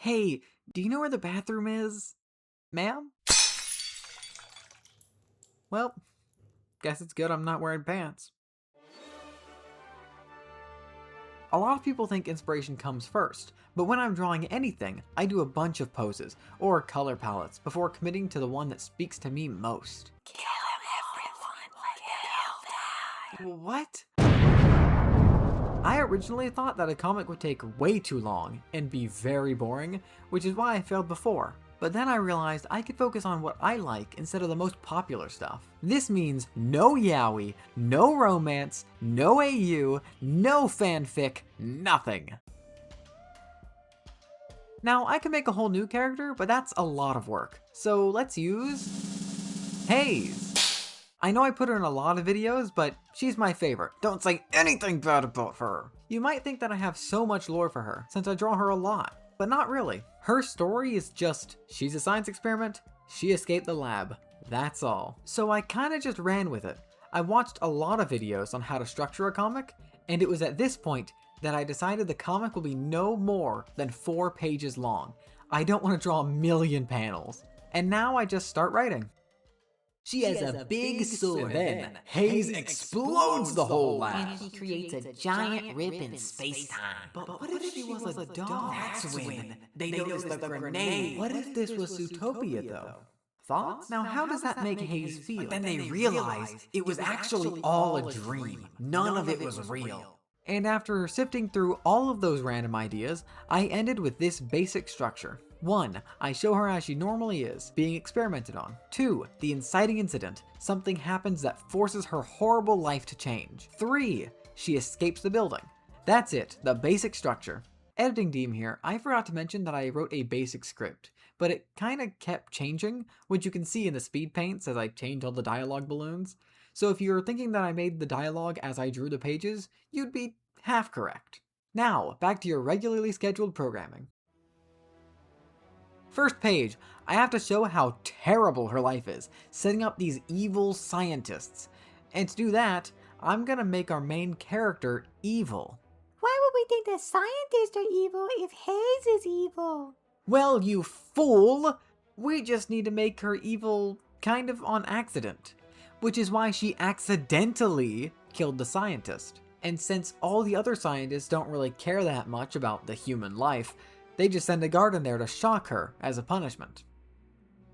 Hey, do you know where the bathroom is? Ma'am? Well, guess it's good I'm not wearing pants. A lot of people think inspiration comes first, but when I'm drawing anything, I do a bunch of poses, or color palettes, before committing to the one that speaks to me most. Kill everyone, let What? I originally thought that a comic would take way too long and be very boring, which is why I failed before. But then I realized I could focus on what I like instead of the most popular stuff. This means no yaoi, no romance, no AU, no fanfic, nothing. Now, I can make a whole new character, but that's a lot of work. So let's use Haze. I know I put her in a lot of videos, but she's my favorite. Don't say anything bad about her. You might think that I have so much lore for her, since I draw her a lot, but not really. Her story is just, she's a science experiment, she escaped the lab, that's all. So I kinda just ran with it. I watched a lot of videos on how to structure a comic, and it was at this point that I decided the comic will be no more than 4 pages long. I don't want to draw a million panels. And now I just start writing. She has a big sword. Then Haze explodes the whole lab. And he creates a giant rip in space-time. But what if she was a dog? That's when they noticed the grenade. What if this was Zootopia though? Thoughts? Now how does that make Haze feel? But then they realized it was actually all a dream. None of it was real. And after sifting through all of those random ideas, I ended with this basic structure. 1. I show her as she normally is, being experimented on. 2. The inciting incident. Something happens that forces her horrible life to change. 3. She escapes the building. That's it, the basic structure. Editing Deem here, I forgot to mention that I wrote a basic script, but it kinda kept changing, which you can see in the speed paints as I change all the dialogue balloons. So if you're thinking that I made the dialogue as I drew the pages, you'd be half correct. Now, back to your regularly scheduled programming. First page, I have to show how terrible her life is, setting up these evil scientists. And to do that, I'm gonna make our main character evil. Why would we think the scientists are evil if Haze is evil? Well, you fool! We just need to make her evil kind of on accident. Which is why she accidentally killed the scientist. And since all the other scientists don't really care that much about the human life, they just send a guard in there to shock her as a punishment.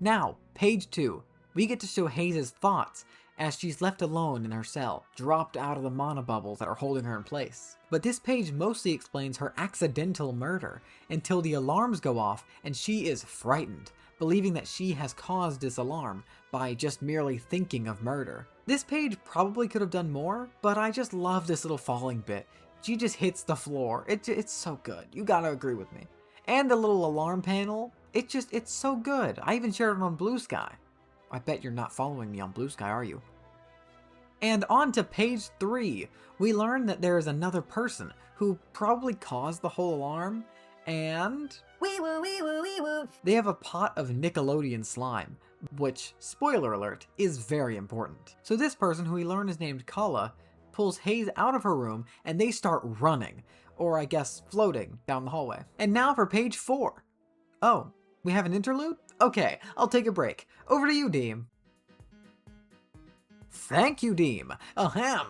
Now, page 2. We get to show Haze's thoughts as she's left alone in her cell, dropped out of the monobubbles that are holding her in place. But this page mostly explains her accidental murder until the alarms go off and she is frightened, believing that she has caused this alarm by just merely thinking of murder. This page probably could have done more, but I just love this little falling bit. She just hits the floor. It's so good. You gotta agree with me. And the little alarm panel, it's so good. I even shared it on Blue Sky. I bet you're not following me on Blue Sky, are you? And on to page 3, we learn that there is another person who probably caused the whole alarm, and Wee woo, wee woo, wee woo. they have a pot of Nickelodeon slime, which, spoiler alert, is very important. So this person, who we learn is named Kala, pulls Haze out of her room and they start running, or I guess floating, down the hallway. And now for page 4. Oh, we have an interlude? Okay, I'll take a break. Over to you, Deem. Thank you, Deem. Ahem.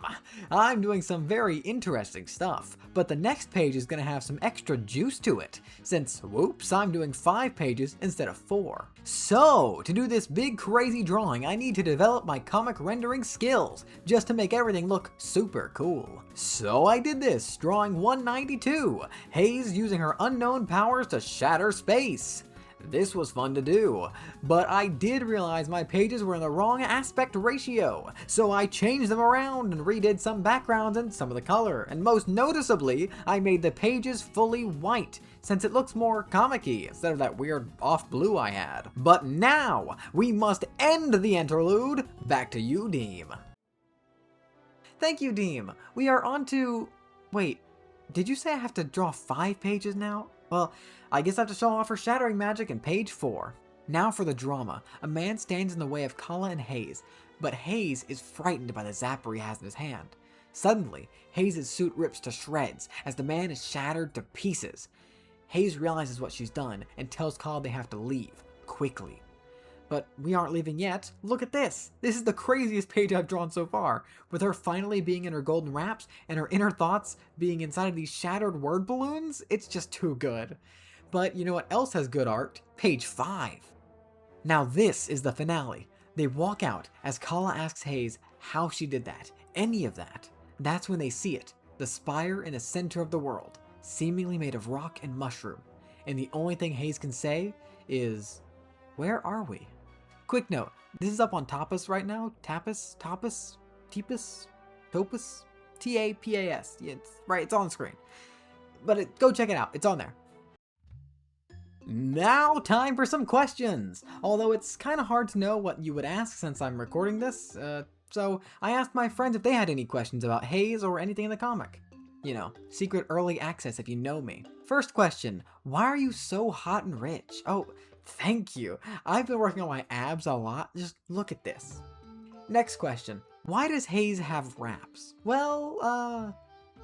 I'm doing some very interesting stuff, but the next page is gonna have some extra juice to it, since, whoops, I'm doing 5 pages instead of 4. So, to do this big crazy drawing, I need to develop my comic rendering skills, just to make everything look super cool. So I did this, drawing 192, Haze using her unknown powers to shatter space. This was fun to do, but I did realize my pages were in the wrong aspect ratio, so I changed them around and redid some backgrounds and some of the color, and most noticeably, I made the pages fully white, since it looks more comic-y instead of that weird off blue I had. But now, we must end the interlude. Back to you, Deem. Thank you, Deem. We are on to... Wait, did you say I have to draw 5 pages now? Well, I guess I have to show off her shattering magic in page 4. Now for the drama. A man stands in the way of Kala and Haze, but Haze is frightened by the zapper he has in his hand. Suddenly, Haze's suit rips to shreds as the man is shattered to pieces. Hayes realizes what she's done and tells Kala they have to leave, quickly. But we aren't leaving yet. Look at this. This is the craziest page I've drawn so far, with her finally being in her golden wraps and her inner thoughts being inside of these shattered word balloons. It's just too good. But you know what else has good art? Page 5. Now this is the finale. They walk out as Kala asks Hayes how she did that, any of that. That's when they see it, the spire in the center of the world, seemingly made of rock and mushroom. And the only thing Hayes can say is, where are we? Quick note, this is up on Tapas right now. Tapas? Tapas? Tepas? Topas? T-A-P-A-S. Yeah, it's right, it's on the screen. But go check it out, it's on there. Now time for some questions! Although it's kind of hard to know what you would ask since I'm recording this, so I asked my friends if they had any questions about Hayes or anything in the comic. You know, secret early access if you know me. First question, why are you so hot and rich? Oh, thank you. I've been working on my abs a lot. Just look at this. Next question. Why does Hayes have wraps? Well,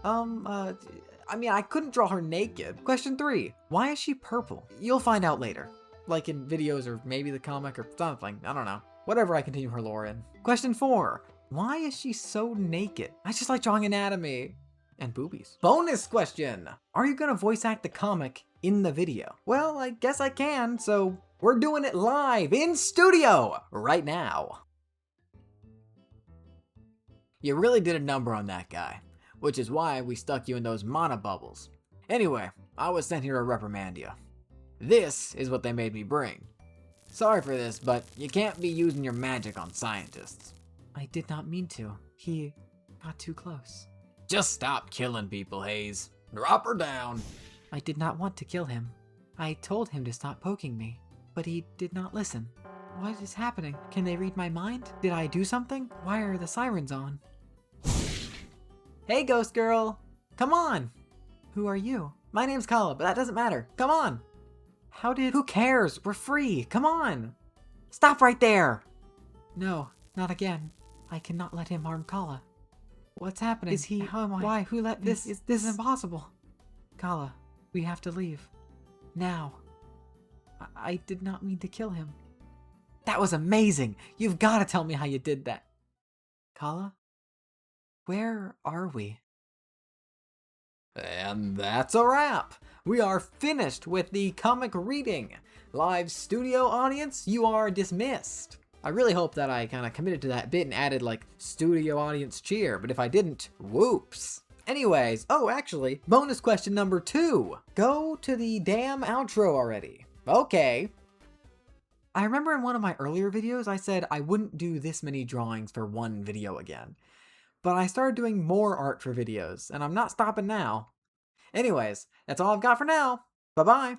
I mean, I couldn't draw her naked. Question 3. Why is she purple? You'll find out later. Like in videos or maybe the comic or something. I don't know. Whatever I continue her lore in. Question 4. Why is she so naked? I just like drawing anatomy. And boobies. Bonus question! Are you gonna voice act the comic in the video? Well, I guess I can, so we're doing it live in studio right now. You really did a number on that guy, which is why we stuck you in those mana bubbles. Anyway, I was sent here to reprimand you. This is what they made me bring. Sorry for this, but you can't be using your magic on scientists. I did not mean to. He got too close. Just stop killing people, Hayes. Drop her down. I did not want to kill him. I told him to stop poking me, but he did not listen. What is happening? Can they read my mind? Did I do something? Why are the sirens on? Hey, ghost girl. Come on. Who are you? My name's Kala, but that doesn't matter. Come on. Who cares? We're free. Come on. Stop right there. No, not again. I cannot let him harm Kala. What's happening? Is he? How am I? Why? Who let this? This is impossible. Kala, we have to leave. Now. I did not mean to kill him. That was amazing. You've got to tell me how you did that. Kala? Where are we? And that's a wrap. We are finished with the comic reading. Live studio audience, you are dismissed. I really hope that I kind of committed to that bit and added like studio audience cheer, but if I didn't, whoops. Anyways, oh actually, bonus question number 2. Go to the damn outro already. Okay. I remember in one of my earlier videos I said I wouldn't do this many drawings for one video again. But I started doing more art for videos, and I'm not stopping now. Anyways, that's all I've got for now. Bye-bye.